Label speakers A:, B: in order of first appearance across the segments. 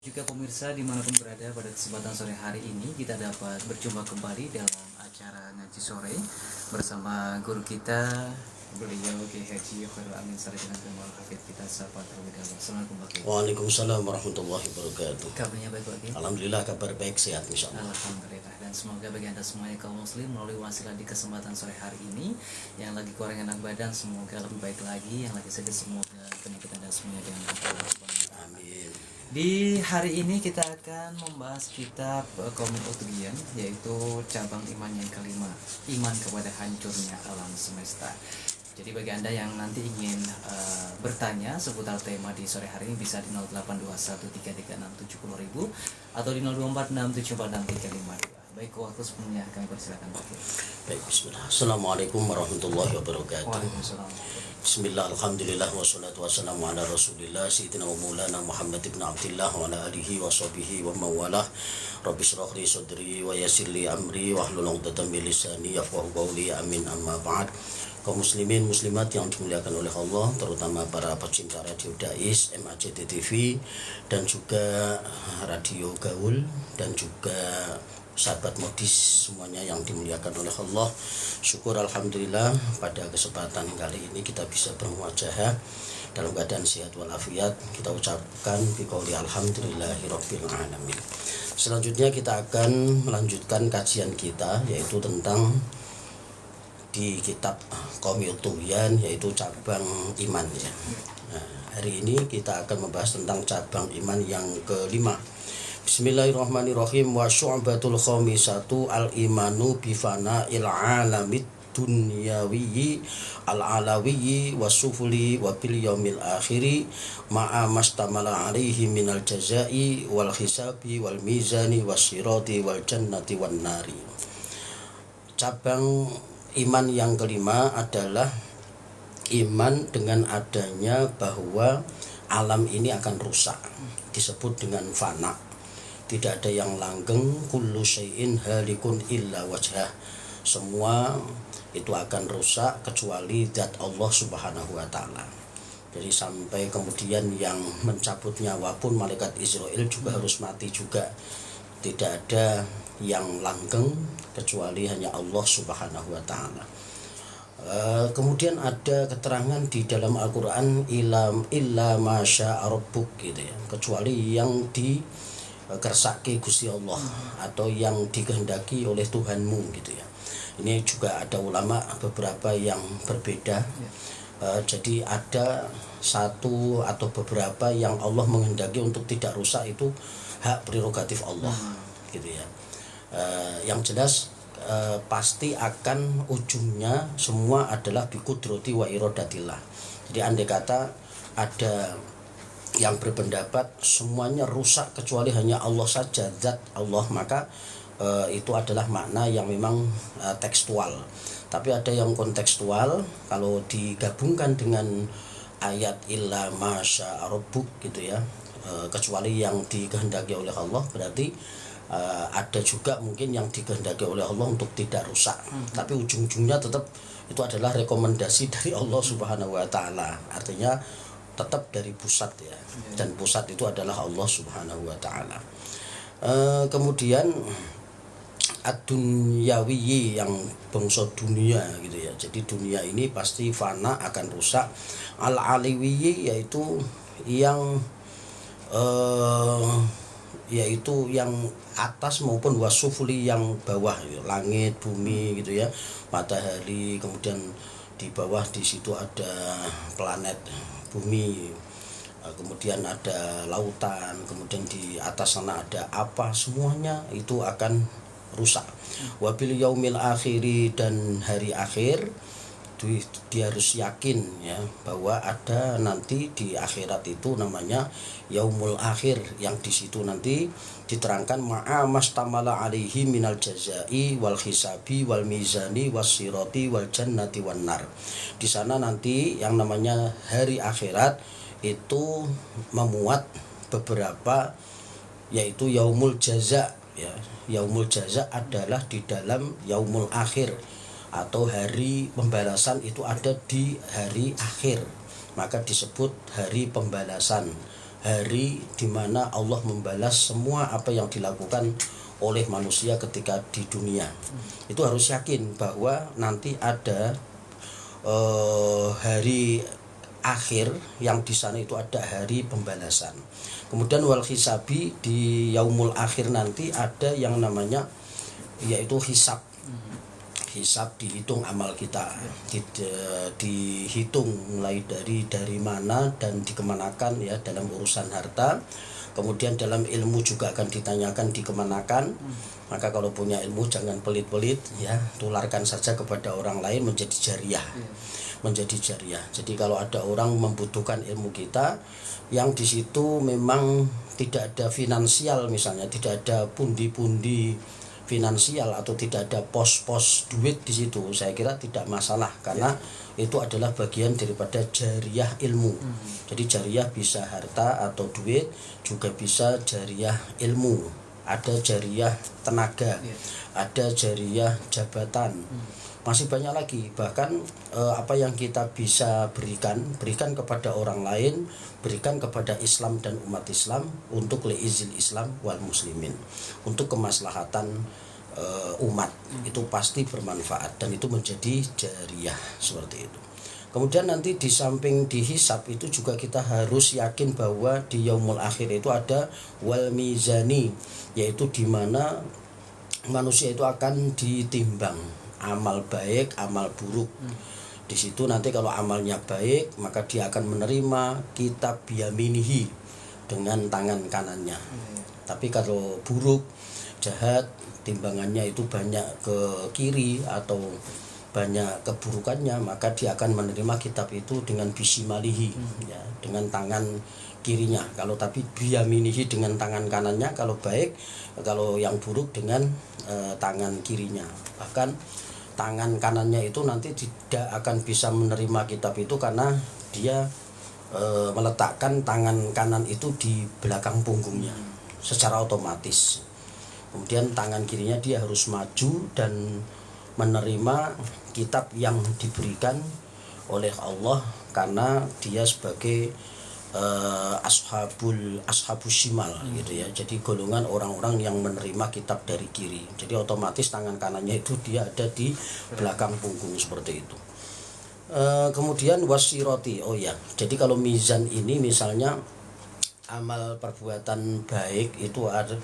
A: Juga pemirsa dimanapun berada, pada kesempatan sore hari ini kita dapat berjumpa kembali dalam acara ngaji sore bersama guru kita, beliau Kiai Haji Khairul Amin Sarjana dengan Kemal Hafid. Kita sapa terlebih dahulu. Assalamualaikum Pak Kiai.
B: Waalaikumsalam warahmatullahi wabarakatuh.
A: Kabarnya baik Pak Kiai?
B: Alhamdulillah kabar baik, sehat insyaallah.
A: Alhamdulillah. Dan semoga bagi anda semuanya kaum muslim melalui wasilah di kesempatan sore hari ini, yang lagi kurang enak badan semoga lebih baik lagi, yang lagi sakit semoga penyakit anda semuanya dengan Allah Subhanahu wa taala.
B: Amin.
A: Di hari ini kita akan membahas kitab Qaumul Uthriyan, yaitu cabang iman yang kelima, iman kepada hancurnya alam semesta. Jadi bagi anda yang nanti ingin bertanya seputar tema di sore hari ini bisa di 082133670000 atau di 0246746352. Baik, waktu sepenuhnya kami persilakan Pak.
B: Baik, bismillah. Assalamualaikum warahmatullahi wabarakatuh.
A: Waalaikumsalam.
B: Bismillah, alhamdulillah, wassalatu wassalamu ala rasulillah Sayyidina wa maulana Muhammad ibn Abdillah wa ala alihi wa sahbihi wa mawalah. Rabbi shrah li sadri wa yassir li amri wahlul 'uqdatam min lisani yafqahu qawli. Amin, amma ba'd. Kaum muslimin muslimat yang dimuliakan oleh Allah, terutama para pecinta radio Dais, MACT TV, dan juga radio Gaul, dan juga sahabat modis semuanya yang dimuliakan oleh Allah. Syukur alhamdulillah pada kesempatan kali ini kita bisa bermuajahah dalam keadaan sehat walafiat. Kita ucapkan biqauli alhamdulillahirabbil alamin. Selanjutnya kita akan melanjutkan kajian kita, yaitu tentang di kitab Qaumul Uthriyan, yaitu cabang iman ya. Nah, hari ini kita akan membahas tentang cabang iman yang kelima. Bismillahirrahmanirrahim. Wa syu'batul khamisatu al-imanu bifana il-alamid dunyawiyyi al-alawiyyi wasufuli wa bil yaumil akhiri ma'a mastamala alaihi minal jazai wal hisabi wal mizani wassirati wal jannati wan nari. Cabang iman yang kelima adalah iman dengan adanya bahwa alam ini akan rusak, disebut dengan fana. Tidak ada yang langgeng, kullu syai'in halikun illa wajhah. Semua itu akan rusak kecuali zat Allah Subhanahu wa taala. Jadi sampai kemudian yang mencabut nyawa pun malaikat Israel juga harus mati juga. Tidak ada yang langgeng kecuali hanya Allah Subhanahu wa taala. Kemudian ada keterangan di dalam Al-Qur'an illa masya rabbuk gitu ya, kecuali yang dikersaki Gusti Allah atau yang dikehendaki oleh Tuhanmu gitu ya. Ini juga ada ulama beberapa yang berbeda. Jadi ada satu atau beberapa yang Allah menghendaki untuk tidak rusak, itu hak prerogatif Allah gitu ya. Yang jelas pasti akan ujungnya semua adalah biqudrati wa iradatillah. Jadi andai kata ada yang berpendapat semuanya rusak kecuali hanya Allah saja, zat Allah, maka itu adalah makna yang memang tekstual. Tapi ada yang kontekstual, kalau digabungkan dengan ayat illa masya rabbuk gitu ya, kecuali yang dikehendaki oleh Allah, berarti ada juga mungkin yang dikehendaki oleh Allah untuk tidak rusak. Tapi ujung-ujungnya tetap itu adalah rekomendasi dari Allah Subhanahu wa taala. Artinya tetap dari pusat ya. Dan pusat itu adalah Allah Subhanahu wa taala. Kemudian ad-dunyawiyyi, yang bangsa dunia gitu ya. Jadi dunia ini pasti fana, akan rusak. Al-alawiyyi yaitu yang yang atas maupun wasufli yang bawah, langit, bumi gitu ya, matahari, kemudian di bawah di situ ada planet bumi, kemudian ada lautan, kemudian di atas sana ada apa, semuanya itu akan rusak. Wabil yaumil akhiri, dan hari akhir dia harus yakin ya bahwa ada nanti di akhirat itu namanya yaumul akhir, yang di situ nanti diterangkan ma'a mastamala alaihi minal jazai wal hisabi wal mizani wassirati wal jannati wan nar. Di sana nanti yang namanya hari akhirat itu memuat beberapa, yaitu yaumul jaza ya. Yaumul jaza adalah di dalam yaumul akhir atau hari pembalasan, itu ada di hari akhir, maka disebut hari pembalasan hari di mana Allah membalas semua apa yang dilakukan oleh manusia ketika di dunia. Itu harus yakin bahwa nanti ada hari akhir yang di sana itu ada hari pembalasan. Kemudian wal hisabi, di yaumul akhir nanti ada yang namanya yaitu hisab. Hisab, dihitung amal kita, dihitung mulai dari mana dan dikemanakan ya dalam urusan harta. Kemudian dalam ilmu juga akan ditanyakan dikemanakan. Maka kalau punya ilmu jangan pelit-pelit ya, tularkan saja kepada orang lain menjadi jariah. Menjadi jariah. Jadi kalau ada orang membutuhkan ilmu kita yang di situ memang tidak ada finansial, misalnya tidak ada pundi-pundi finansial atau tidak ada pos-pos duit di situ, saya kira tidak masalah karena itu adalah bagian daripada jariah ilmu. Jadi jariah bisa harta atau duit, juga bisa jariah ilmu. Ada jariah tenaga, ada jariah jabatan. Masih banyak lagi, bahkan apa yang kita bisa berikan kepada orang lain, berikan kepada Islam dan umat Islam untuk liizil Islam wal muslimin, untuk kemaslahatan umat, itu pasti bermanfaat dan itu menjadi jariah seperti itu. Kemudian nanti di samping dihisab itu juga kita harus yakin bahwa di yaumul akhir itu ada wal mizani, yaitu di mana manusia itu akan ditimbang amal baik, amal buruk. Di situ nanti kalau amalnya baik, maka dia akan menerima kitab biyaminihi dengan tangan kanannya. Tapi kalau buruk, jahat, timbangannya itu banyak ke kiri atau banyak keburukannya, maka dia akan menerima kitab itu dengan bisimalihi, ya, dengan tangan kirinya. Kalau tapi biyaminihi dengan tangan kanannya kalau baik, kalau yang buruk dengan tangan kirinya. Bahkan tangan kanannya itu nanti tidak akan bisa menerima kitab itu karena dia meletakkan tangan kanan itu di belakang punggungnya secara otomatis. Kemudian tangan kirinya dia harus maju dan menerima kitab yang diberikan oleh Allah karena dia sebagai ashabus shimal gitu ya. Jadi golongan orang-orang yang menerima kitab dari kiri. Jadi otomatis tangan kanannya itu dia ada di belakang punggung seperti itu. Kemudian wasiroti, oh ya. Jadi kalau mizan ini misalnya amal perbuatan baik itu ada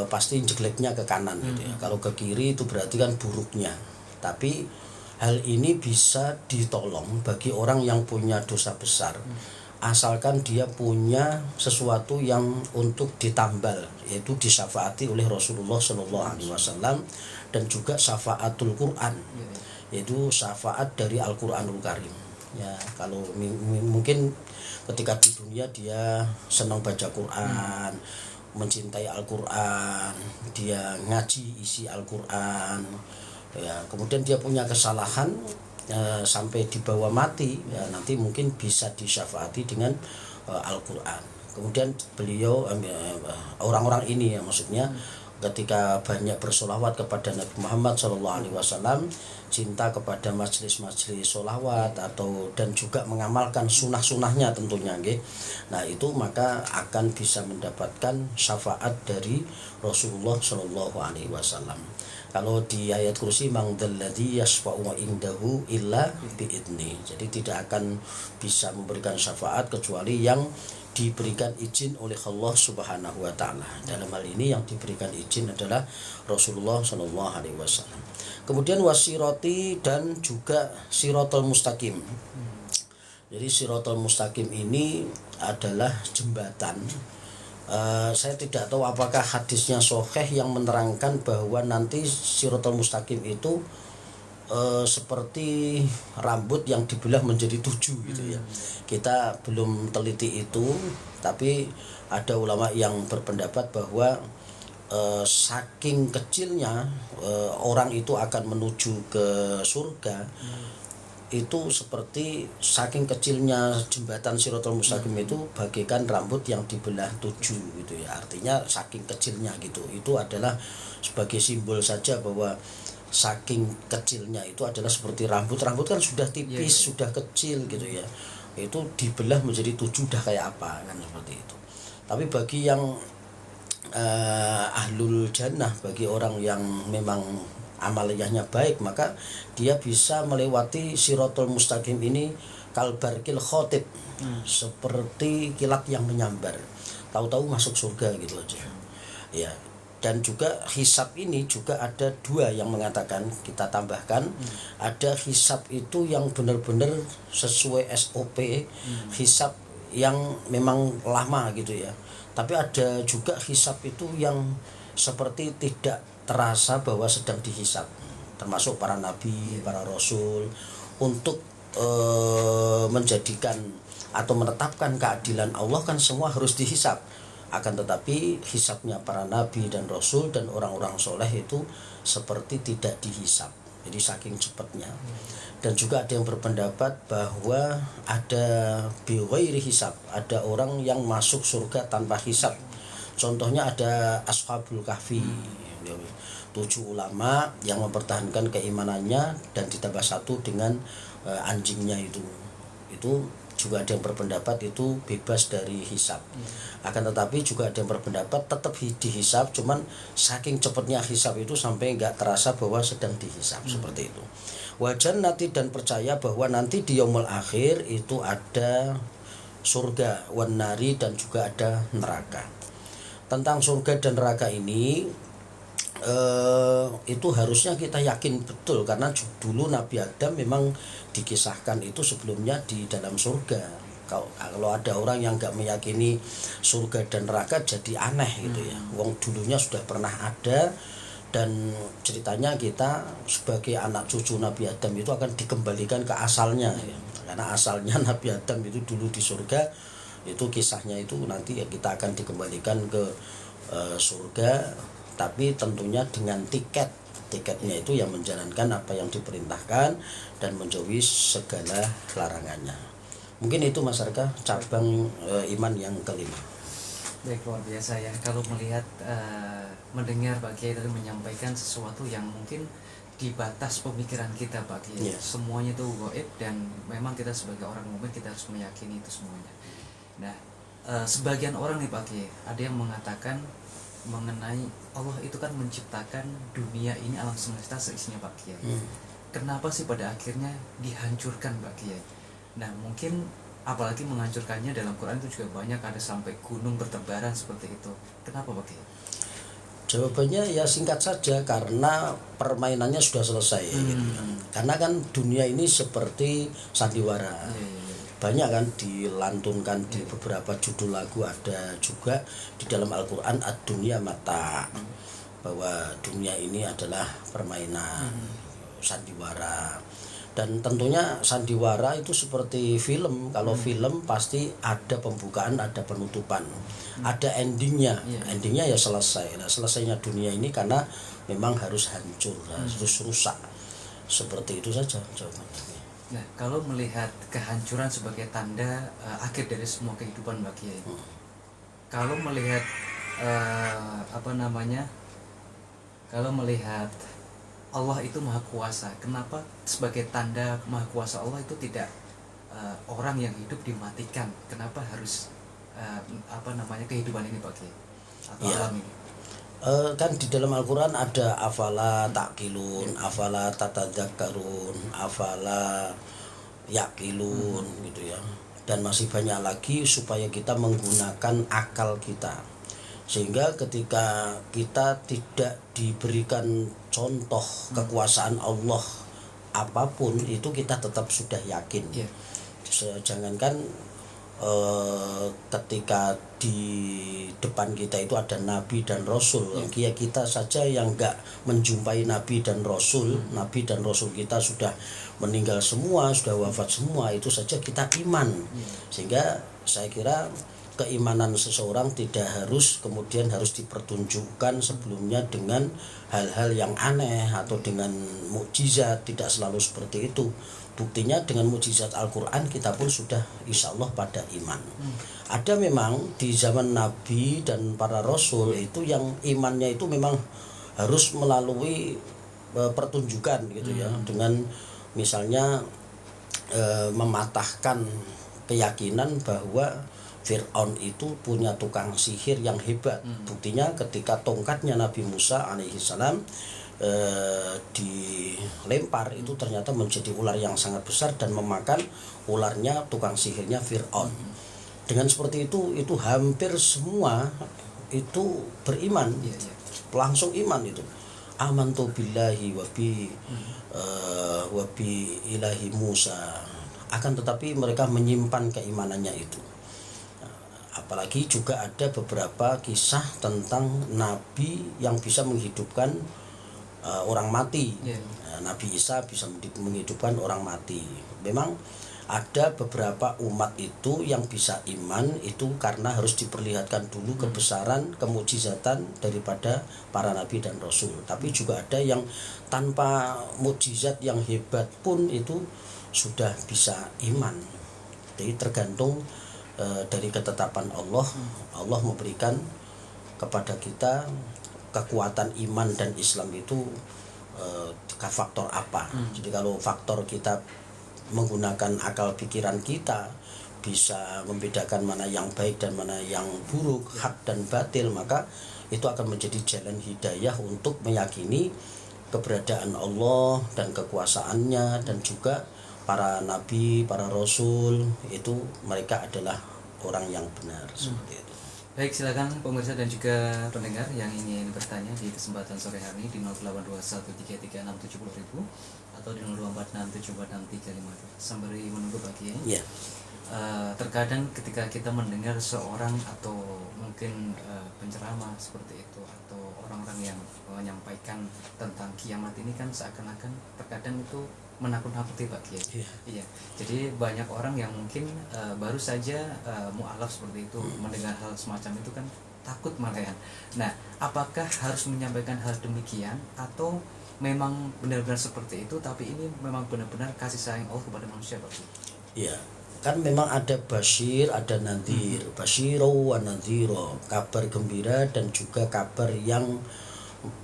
B: pasti jeleknya ke kanan gitu ya. Kalau ke kiri itu berarti kan buruknya. Tapi hal ini bisa ditolong bagi orang yang punya dosa besar. Asalkan dia punya sesuatu yang untuk ditambal, yaitu disyafaati oleh Rasulullah SAW dan juga syafaatul Quran, yaitu syafaat dari Al-Quranul Karim. Ya, kalau mungkin ketika di dunia dia senang baca Quran, mencintai Al-Quran, dia ngaji isi Al-Quran, ya, kemudian dia punya kesalahan sampai dibawa mati, ya, nanti mungkin bisa disyafaati dengan Al-Quran. Kemudian beliau orang-orang ini ya maksudnya ketika banyak bersolawat kepada Nabi Muhammad SAW, cinta kepada majelis-majelis solawat atau dan juga mengamalkan sunnah-sunnahnya tentunya, okay? Nah itu maka akan bisa mendapatkan syafaat dari Rasulullah SAW. Kalau di ayat kursi mangdalladzi yashfa'u indahu illa biidni. Jadi tidak akan bisa memberikan syafaat kecuali yang diberikan izin oleh Allah Subhanahu wa taala. Dalam hal ini yang diberikan izin adalah Rasulullah sallallahu alaihi wasallam. Kemudian wasiroti dan juga siratal mustaqim. Jadi siratal mustaqim ini adalah jembatan. Saya tidak tahu apakah hadisnya sahih yang menerangkan bahwa nanti siratal mustaqim itu seperti rambut yang dibelah menjadi 7 gitu ya. Kita belum teliti itu, tapi ada ulama yang berpendapat bahwa saking kecilnya orang itu akan menuju ke surga. Itu seperti saking kecilnya jembatan Siratal Mustaqim itu bagaikan rambut yang dibelah 7 gitu ya. Artinya saking kecilnya gitu. Itu adalah sebagai simbol saja bahwa saking kecilnya itu adalah seperti rambut kan sudah tipis, sudah kecil gitu ya. itu dibelah menjadi 7 dah kayak apa kan seperti itu. Tapi bagi yang ahlul jannah, bagi orang yang memang amaliyahnya baik, maka dia bisa melewati siratul mustaqim ini kalbarkil khotib, seperti kilat yang menyambar, tahu-tahu masuk surga gitu aja ya. Dan juga hisab ini juga ada 2 yang mengatakan, kita tambahkan, ada hisab itu yang benar-benar sesuai SOP, hisab yang memang lama gitu ya. Tapi ada juga hisab itu yang seperti tidak terasa bahwa sedang dihisab, termasuk para nabi, para rasul, untuk menjadikan atau menetapkan keadilan Allah kan semua harus dihisab. Akan tetapi hisabnya para nabi dan rasul dan orang-orang soleh itu seperti tidak dihisab, jadi saking cepatnya. Dan juga ada yang berpendapat bahwa ada bighairi hisab, ada orang yang masuk surga tanpa hisab. Contohnya ada Ashabul Kahfi, 7 ulama yang mempertahankan keimanannya dan ditambah 1 dengan anjingnya itu juga ada yang berpendapat itu bebas dari hisab. Akan tetapi juga ada yang berpendapat tetap dihisab, cuman saking cepatnya hisab itu sampai nggak terasa bahwa sedang dihisab, seperti itu. Wajan nanti, dan percaya bahwa nanti di yaumul akhir itu ada surga, wan nari, dan juga ada neraka. Tentang surga dan neraka ini itu harusnya kita yakin betul, karena dulu Nabi Adam memang dikisahkan itu sebelumnya di dalam surga. Kalau ada orang yang nggak meyakini surga dan neraka jadi aneh gitu ya. Wong dulunya sudah pernah ada, dan ceritanya kita sebagai anak cucu Nabi Adam itu akan dikembalikan ke asalnya ya. Karena asalnya Nabi Adam itu dulu di surga, itu kisahnya itu nanti ya kita akan dikembalikan ke surga, tapi tentunya dengan tiketnya itu yang menjalankan apa yang diperintahkan dan menjauhi segala larangannya. Mungkin itu Mas Arka cabang iman yang kelima.
A: Baik, luar biasa ya kalau melihat mendengar Pak Kiai tadi menyampaikan sesuatu yang mungkin di batas pemikiran kita Pak Kiai. Semuanya itu gaib, dan memang kita sebagai orang mukmin kita harus meyakini itu semuanya. Nah, sebagian orang nih Pak Kiai ada yang mengatakan mengenai Allah itu kan menciptakan dunia ini, alam semesta seisinya Pak Kiai. Kenapa sih pada akhirnya dihancurkan Pak Kiai? Nah, mungkin apalagi menghancurkannya dalam Quran itu juga banyak, ada sampai gunung bertebaran seperti itu. Kenapa Pak Kiai?
B: Jawabannya ya singkat saja, karena permainannya sudah selesai gitu kan. Karena kan dunia ini seperti sandiwara. Banyak kan dilantunkan di beberapa judul lagu, ada juga di dalam Al-Quran ad-dunya mata, bahwa dunia ini adalah permainan, sandiwara. Dan tentunya sandiwara itu seperti film. Kalau film pasti ada pembukaan, ada penutupan, ada endingnya. Endingnya ya selesai. Nah, selesainya dunia ini karena memang harus hancur, harus rusak. Seperti itu saja jawabannya.
A: Nah, kalau melihat kehancuran sebagai tanda akhir dari semua kehidupan Mbak Kiai, kalau melihat kalau melihat Allah itu maha kuasa, kenapa sebagai tanda maha kuasa Allah itu tidak orang yang hidup dimatikan? Kenapa harus kehidupan ini Pak Kiai atau alam ini?
B: Kan di dalam Al-Quran ada afala ta'qilun, afala tatadzakkarun, afala yaqilun gitu ya. Dan masih banyak lagi supaya kita menggunakan akal kita, sehingga ketika kita tidak diberikan contoh kekuasaan Allah apapun itu kita tetap sudah yakin. Jangankan ketika di depan kita itu ada nabi dan rasul, kita saja yang enggak menjumpai nabi dan rasul, nabi dan rasul kita sudah meninggal semua, sudah wafat semua, itu saja kita iman. Sehingga saya kira keimanan seseorang tidak harus kemudian harus dipertunjukkan sebelumnya dengan hal-hal yang aneh atau dengan mukjizat, tidak selalu seperti itu. Buktinya dengan mukjizat Al-Quran kita pun sudah insya Allah pada iman. Ada memang di zaman Nabi dan para Rasul itu yang imannya itu memang harus melalui pertunjukan gitu ya, dengan misalnya mematahkan keyakinan bahwa Fir'aun itu punya tukang sihir yang hebat. Buktinya ketika tongkatnya Nabi Musa alaihissalam dilempar itu ternyata menjadi ular yang sangat besar dan memakan ularnya tukang sihirnya Fir'aun. Dengan seperti itu hampir semua itu beriman, langsung iman itu. Amantu billahi wa bi ilahi Musa. Akan tetapi mereka menyimpan keimanannya itu. Apalagi juga ada beberapa kisah tentang nabi yang bisa menghidupkan orang mati. Nabi Isa bisa menghidupkan orang mati. Memang ada beberapa umat itu yang bisa iman itu karena harus diperlihatkan dulu kebesaran, kemujizatan daripada para nabi dan rasul. Tapi juga ada yang tanpa mujizat yang hebat pun itu sudah bisa iman. Jadi tergantung dari ketetapan Allah. Allah memberikan kepada kita kekuatan iman dan Islam itu faktor apa. Jadi kalau faktor kita menggunakan akal pikiran kita bisa membedakan mana yang baik dan mana yang buruk, hak dan batil, maka itu akan menjadi jalan hidayah untuk meyakini keberadaan Allah dan kekuasaannya, dan juga para nabi, para rasul itu mereka adalah orang yang benar. Seperti itu.
A: Baik, silakan pemirsa dan juga pendengar yang ingin bertanya di kesempatan sore hari di 082133670000 atau di 0246746352 sembari menunggu Pak Kiai. Terkadang ketika kita mendengar seorang atau mungkin penceramah seperti itu atau orang-orang yang menyampaikan tentang kiamat ini kan seakan-akan terkadang itu menakut-nakuti Pak Kiai. Iya. Jadi banyak orang yang mungkin baru saja mu'alaf seperti itu mendengar hal semacam itu kan takut malahan. Nah, apakah harus menyampaikan hal demikian atau memang benar-benar seperti itu, tapi ini memang benar-benar kasih sayang Allah kepada manusia Pak Kiai?
B: Iya. Kan memang ada basyir, ada nadhir. Basyiro wa nadhiro, kabar gembira dan juga kabar yang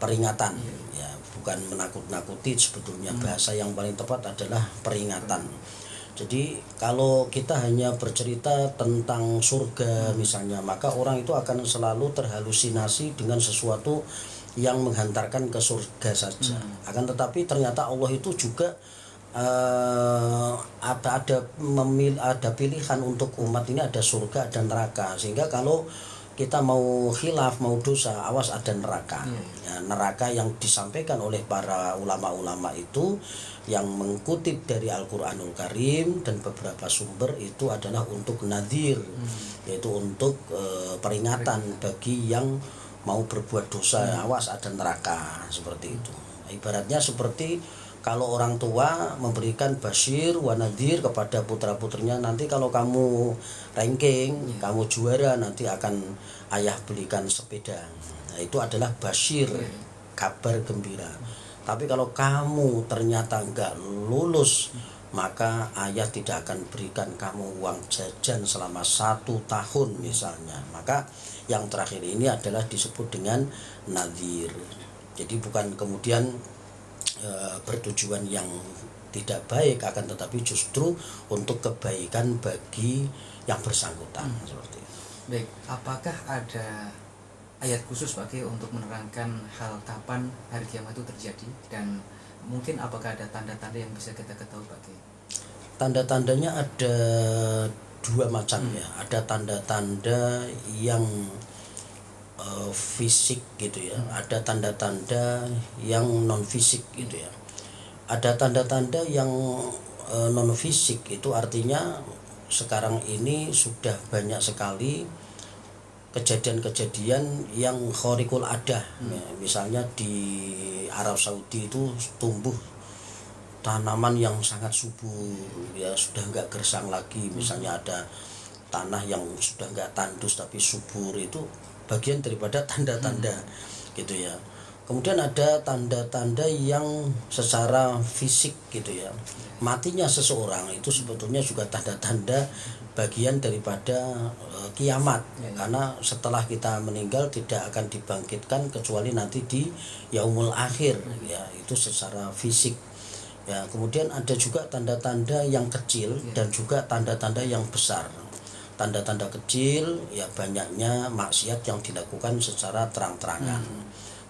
B: peringatan. Ya, bukan menakut-nakuti sebetulnya. Bahasa yang paling tepat adalah peringatan. Jadi kalau kita hanya bercerita tentang surga misalnya, maka orang itu akan selalu terhalusinasi dengan sesuatu yang menghantarkan ke surga saja. Akan tetapi ternyata Allah itu juga ada pilihan untuk umat ini, ada surga dan neraka. Sehingga kalau kita mau khilaf, mau dosa, awas ada neraka. Ya, neraka yang disampaikan oleh para ulama-ulama itu yang mengutip dari Al-Quranul Karim dan beberapa sumber itu adalah untuk nadhir, yaitu untuk peringatan bagi yang mau berbuat dosa, awas ada neraka, seperti itu. Ibaratnya seperti kalau orang tua memberikan basyir wa nadhir kepada putra-putrinya, nanti kalau kamu ranking, kamu juara, nanti akan ayah belikan sepeda. Nah, itu adalah basyir, kabar gembira. Tapi kalau kamu ternyata enggak lulus, maka ayah tidak akan berikan kamu uang jajan selama 1 tahun misalnya. Maka yang terakhir ini adalah disebut dengan nadhir. Jadi bukan kemudian bertujuan yang tidak baik, akan tetapi justru untuk kebaikan bagi yang bersangkutan. Seperti itu.
A: Baik, apakah ada ayat khusus Pak Kiai untuk menerangkan hal kapan hari kiamat itu terjadi, dan mungkin apakah ada tanda-tanda yang bisa kita ketahui Pak Kiai?
B: Tanda-tandanya ada 2 macam ya. Ada tanda-tanda yang fisik gitu ya, ada tanda-tanda yang non fisik gitu ya. Ada tanda-tanda yang non fisik, itu artinya sekarang ini sudah banyak sekali kejadian-kejadian yang khariqul adah. Misalnya di Arab Saudi itu tumbuh tanaman yang sangat subur ya, sudah enggak gersang lagi. Misalnya ada tanah yang sudah enggak tandus tapi subur, itu bagian daripada tanda-tanda gitu ya. Kemudian ada tanda-tanda yang secara fisik gitu ya. Matinya seseorang itu sebetulnya juga tanda-tanda bagian daripada kiamat. Karena setelah kita meninggal tidak akan dibangkitkan kecuali nanti di yaumul akhir ya, itu secara fisik. Ya, kemudian ada juga tanda-tanda yang kecil dan juga tanda-tanda yang besar. Tanda-tanda kecil ya banyaknya maksiat yang dilakukan secara terang-terangan.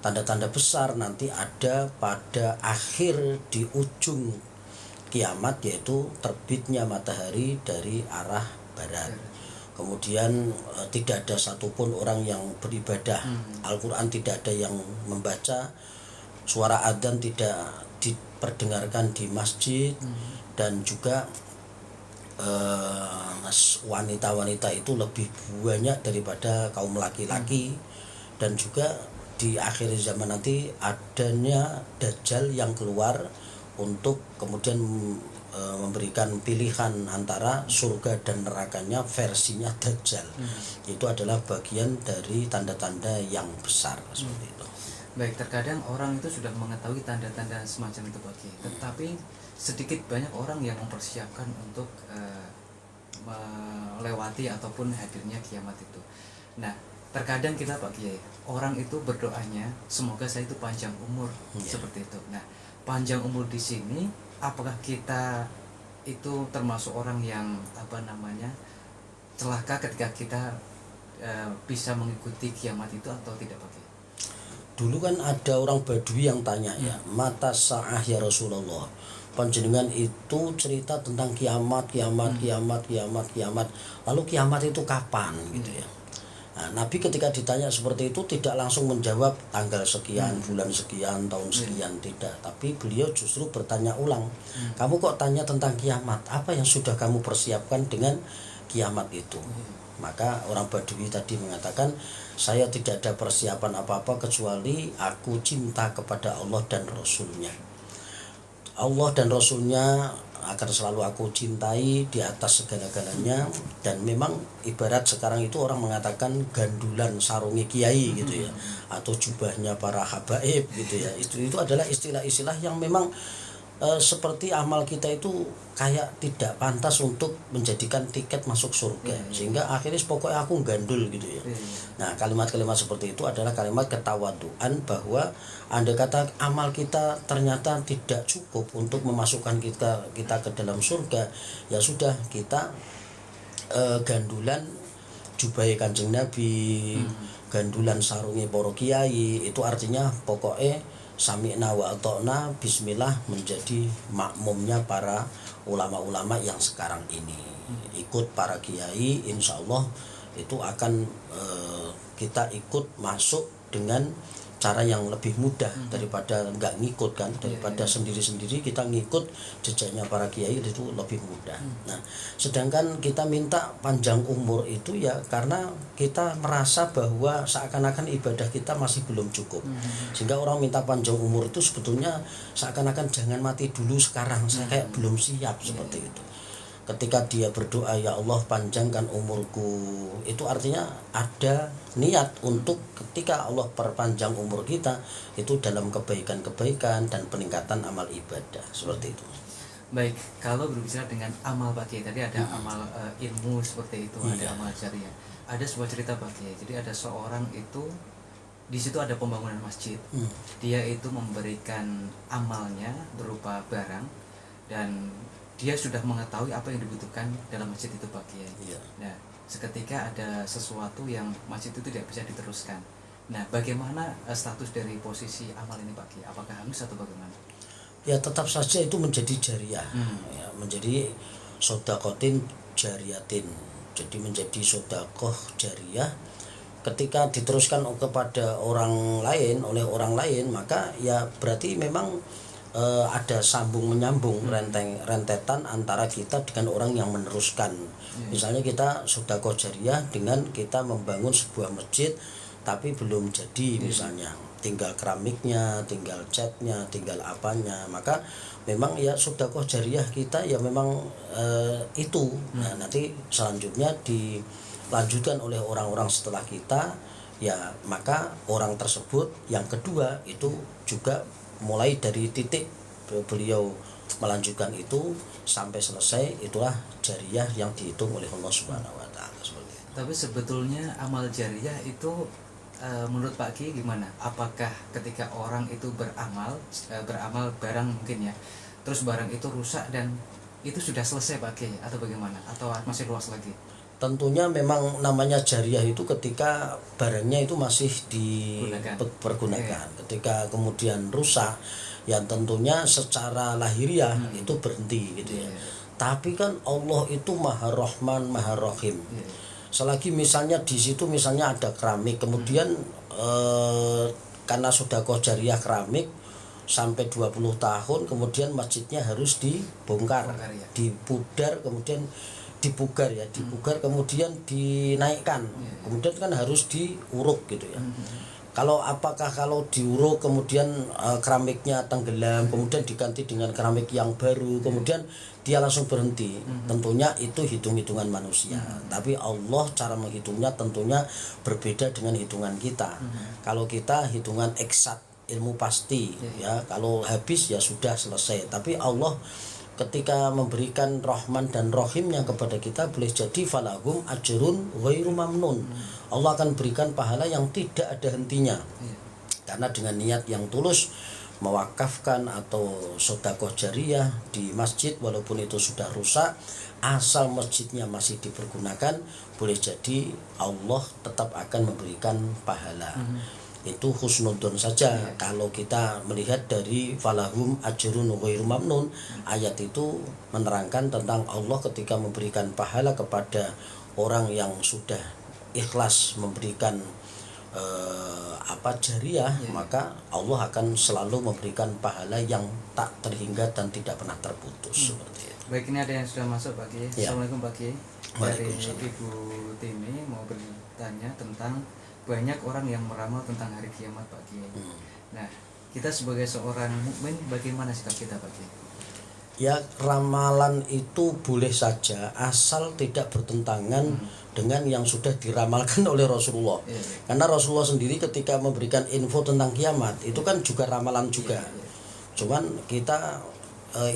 B: Tanda-tanda besar nanti ada pada akhir di ujung kiamat, yaitu terbitnya matahari dari arah barat. Kemudian tidak ada satupun orang yang beribadah. Al-Quran tidak ada yang membaca, suara adzan tidak diperdengarkan di masjid, dan juga wanita-wanita itu lebih banyak daripada kaum laki-laki. Dan juga di akhir zaman nanti adanya Dajjal yang keluar untuk kemudian memberikan pilihan antara surga dan nerakanya versinya Dajjal. Itu adalah bagian dari tanda-tanda yang besar seperti itu.
A: Baik, terkadang orang itu sudah mengetahui tanda-tanda semacam itu Pak Kiai, tetapi sedikit banyak orang yang mempersiapkan untuk melewati ataupun hadirnya kiamat itu. Nah, terkadang kita Pak Kiai, orang itu berdoanya semoga saya itu panjang umur, seperti itu. Nah, panjang umur di sini apakah kita itu termasuk orang yang celaka ketika kita bisa mengikuti kiamat itu atau tidak Pak Kiai?
B: Dulu kan ada orang Badui yang tanya ya, mata sa'ah ya Rasulullah, panjenengan itu cerita tentang kiamat. Lalu kiamat itu kapan gitu ya. Nah, Nabi ketika ditanya seperti itu tidak langsung menjawab tanggal sekian, bulan sekian, tahun sekian, tidak. Tapi beliau justru bertanya ulang, kamu kok tanya tentang kiamat? Apa yang sudah kamu persiapkan dengan kiamat itu? Maka orang Badui tadi mengatakan, saya tidak ada persiapan apa-apa kecuali aku cinta kepada Allah dan Rasulnya. Allah dan Rasulnya akan selalu aku cintai di atas segala-galanya. Dan memang ibarat sekarang itu orang mengatakan gandulan sarungi kiai gitu ya, atau jubahnya para habaib gitu ya. Itu adalah istilah-istilah yang memang seperti amal kita itu kayak tidak pantas untuk menjadikan tiket masuk surga, sehingga akhirnya pokoknya aku gandul gitu ya. Nah, kalimat-kalimat seperti itu adalah kalimat ketawaduan, bahwa andai kata amal kita ternyata tidak cukup untuk memasukkan kita ke dalam surga, ya sudah, kita gandulan jubahe Kanjeng Nabi, gandulan sarungi para kiai, itu artinya pokoknya sami'na wa ata'na, bismillah, menjadi makmumnya para ulama-ulama yang sekarang ini. Ikut para kiai, insya Allah itu akan kita ikut masuk dengan cara yang lebih mudah daripada nggak ngikut kan, daripada sendiri-sendiri kita ngikut jejaknya para kiai itu lebih mudah. Nah, sedangkan kita minta panjang umur itu ya karena kita merasa bahwa seakan-akan ibadah kita masih belum cukup, sehingga orang minta panjang umur itu sebetulnya seakan-akan jangan mati dulu sekarang, saya kayak belum siap seperti itu. Ketika dia berdoa, ya Allah panjangkan umurku, itu artinya ada niat untuk ketika Allah perpanjang umur kita itu dalam kebaikan-kebaikan dan peningkatan amal ibadah, seperti itu.
A: Baik, kalau berbicara dengan amal Pak Kiai, tadi ada amal ilmu seperti itu, ada amal jariah. Ada sebuah cerita Pak Kiai, jadi ada seorang itu, di situ ada pembangunan masjid. Dia itu memberikan amalnya berupa barang, dan dia sudah mengetahui apa yang dibutuhkan dalam masjid itu Pak Kiai. Nah, seketika ada sesuatu yang masjid itu tidak bisa diteruskan. Nah, bagaimana status dari posisi amal ini Pak Kiai? Apakah hangus atau bagaimana?
B: Ya tetap saja itu menjadi jariah, ya, menjadi sodakotin jariatin. Jadi menjadi sodakoh jariah. Ketika diteruskan kepada orang lain, oleh orang lain, maka ya berarti memang ada sambung menyambung, rentetan antara kita dengan orang yang meneruskan. Misalnya kita sedekah jariah dengan kita membangun sebuah masjid tapi belum jadi, misalnya tinggal keramiknya, tinggal catnya, tinggal apanya, maka memang ya sedekah jariah kita ya memang itu. Nah, nanti selanjutnya dilanjutkan oleh orang-orang setelah kita, ya maka orang tersebut yang kedua itu juga mulai dari titik beliau melanjutkan itu sampai selesai, itulah jariah yang dihitung oleh Allah Subhanahu wa taala, seperti itu.
A: Tapi sebetulnya amal jariah itu menurut Pak Ki gimana? Apakah ketika orang itu beramal barang mungkin ya, terus barang itu rusak dan itu sudah selesai Pak Kiai atau bagaimana, atau masih luas lagi?
B: Tentunya memang namanya jariah itu ketika barangnya itu masih dipergunakan. Ketika kemudian rusak, ya tentunya secara lahiriah itu berhenti gitu ya. Tapi kan Allah itu Maha Rahman, Maha Rahim. Selagi misalnya di situ misalnya ada keramik, kemudian karena sedekah jariah keramik sampai 20 tahun, kemudian masjidnya harus dibongkar, dipudar, kemudian dipugar ya, dipugar kemudian dinaikkan, kemudian kan harus diuruk gitu ya. Kalau diuruk kemudian keramiknya tenggelam, kemudian diganti dengan keramik yang baru, kemudian dia langsung berhenti, tentunya itu hitung-hitungan manusia. Tapi Allah cara menghitungnya tentunya berbeda dengan hitungan kita. Kalau kita hitungan eksakt, ilmu pasti ya, kalau habis ya sudah selesai. Tapi Allah ketika memberikan Rahman dan Rahimnya kepada kita, boleh jadi falahum ajrun ghairu mamnun. Allah akan berikan pahala yang tidak ada hentinya. Karena dengan niat yang tulus mewakafkan atau sedekah jariah di masjid, walaupun itu sudah rusak, asal masjidnya masih dipergunakan, boleh jadi Allah tetap akan memberikan pahala. Itu husnudzon saja. Kalau kita melihat dari falahum ajrun ghairu mamnun, ayat itu menerangkan tentang Allah ketika memberikan pahala kepada orang yang sudah ikhlas memberikan jariah, maka Allah akan selalu memberikan pahala yang tak terhingga dan tidak pernah terputus. Seperti itu.
A: Baik, ini ada yang sudah masuk Pak Kiai. Assalamualaikum Pak Kiai. Dari Ibu Tini mau bertanya tentang banyak orang yang meramal tentang hari kiamat Pak Kiai. Nah, kita sebagai seorang mukmin bagaimana sikap kita Pak Kiai?
B: Ya, ramalan itu boleh saja asal tidak bertentangan dengan yang sudah diramalkan oleh Rasulullah. Karena Rasulullah sendiri ketika memberikan info tentang kiamat itu kan juga ramalan juga. Cuman kita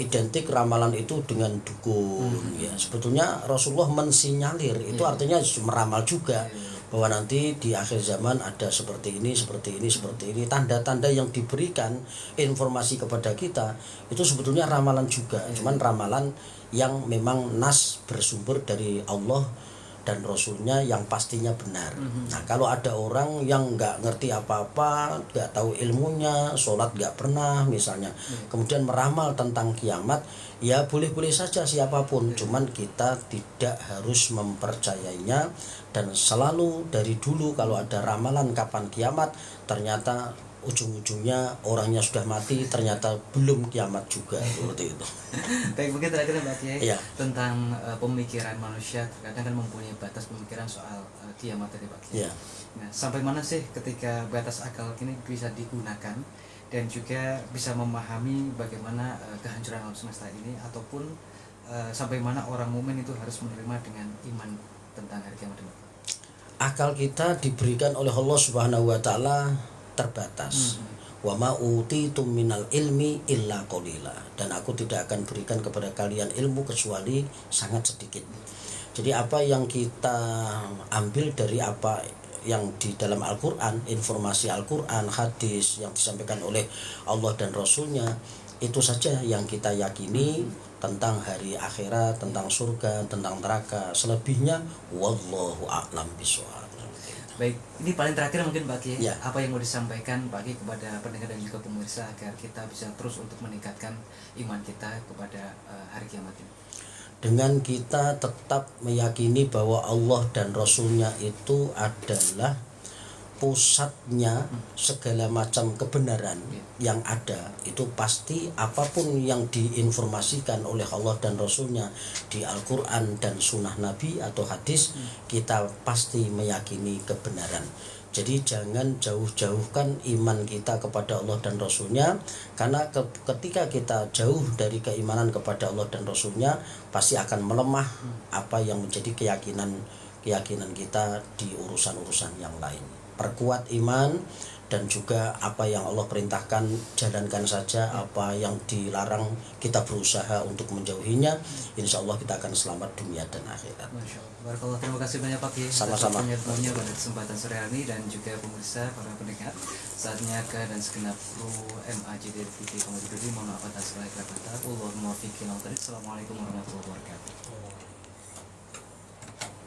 B: identik ramalan itu dengan dukun ya. Sebetulnya Rasulullah mensinyalir, itu artinya meramal juga bahwa nanti di akhir zaman ada seperti ini, seperti ini, seperti ini. Tanda-tanda yang diberikan informasi kepada kita itu sebetulnya ramalan juga. Cuman ramalan yang memang nas bersumber dari Allah dan Rasulnya yang pastinya benar. Nah, kalau ada orang yang nggak ngerti apa-apa, nggak tahu ilmunya, sholat nggak pernah misalnya, kemudian meramal tentang kiamat, ya boleh-boleh saja siapapun, cuman kita tidak harus mempercayainya. Dan selalu dari dulu kalau ada ramalan kapan kiamat, ternyata ujung-ujungnya orangnya sudah mati, ternyata belum kiamat juga. Seperti itu.
A: Baik, mungkin terakhir Mbak Kiai,
B: tentang
A: pemikiran manusia terkadang kan mempunyai batas pemikiran soal kiamat tadi Pak Kiai. Nah, sampai mana sih ketika batas akal ini bisa digunakan dan juga bisa memahami bagaimana kehancuran alam semesta ini, ataupun sampai mana orang mukmin itu harus menerima dengan iman tentang hari kiamat ini?
B: Akal kita diberikan oleh Allah Subhanahu wa taala terbatas. Wa ma utitum minal ilmi illa qalila, dan aku tidak akan berikan kepada kalian ilmu kecuali sangat sedikit. Jadi apa yang kita ambil dari apa yang di dalam Al-Qur'an, informasi Al-Qur'an, hadis yang disampaikan oleh Allah dan Rasulnya, itu saja yang kita yakini tentang hari akhirat, tentang surga, tentang neraka. Selebihnya wallahu a'lam bishawab.
A: Baik, ini paling terakhir mungkin Pak Kiai, apa yang mau disampaikan Pak Kiai kepada pendengar dan juga pemirsa agar kita bisa terus untuk meningkatkan iman kita kepada hari kiamat ini?
B: Dengan kita tetap meyakini bahwa Allah dan Rasulnya itu adalah pusatnya segala macam kebenaran yang ada, itu pasti apapun yang diinformasikan oleh Allah dan Rasulnya di Al-Quran dan Sunnah Nabi atau hadis, kita pasti meyakini kebenaran. Jadi jangan jauh-jauhkan iman kita kepada Allah dan Rasulnya, karena ketika kita jauh dari keimanan kepada Allah dan Rasulnya, pasti akan melemah apa yang menjadi keyakinan kita di urusan-urusan yang lain. perkuat iman, dan juga apa yang Allah perintahkan jalankan saja, apa yang dilarang kita berusaha untuk menjauhinya. Insya Allah kita akan selamat dunia dan akhirat.
A: Masya Allah. Barakallah, terima kasih banyak Pak Kiai.
B: Sama-sama.
A: Waktunya pada kesempatan sore hari ini, dan juga pemirsa para pendengar. Saatnya ke dan segenap kru MAJ dari TV Komedi Budi, mohon maaf atas segala kata. Assalamualaikum warahmatullahi wabarakatuh.